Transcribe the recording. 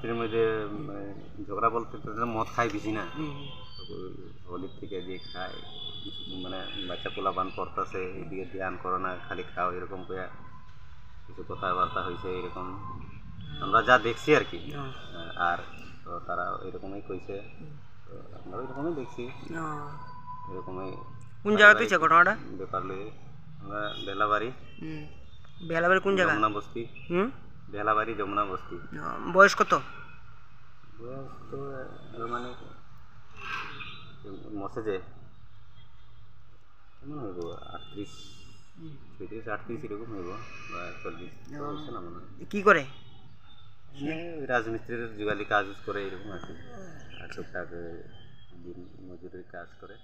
রাত্রির মধ্যে ঝগড়া বলতে মদ খায় বেশি না, হোলির থেকে যে খায় মানে বাচ্চা পোলাপান পড়তেছে এদিকে ধ্যান করো না খালি খাও এরকম করে কিছু কথাবার্তা হয়েছে এরকম আমরা যা দেখছি আর কি। আর তো তারা এরকমই কইছে, তো আমরা এরকমই দেখছি এরকমই। কোন জায়গা তুই ঘটনাটা ব্যাপার লয়ে আমরা বেলাবাড়ি। বেলাবাড়ি কোন জায়গা? যমুনা বস্তি। বেলাবাড়ি যমুনা বস্তি। বয়স কত? বয়স তো মানে মসেজে কেমন হইব 38 37 38 এরকম হইব বা 40 না মনে হয়। কি করে? রাজমিস্ত্রির যুগালি কাজ করে এরকম আর কি, আর টুকটাক দিন মজুরির কাজ করে।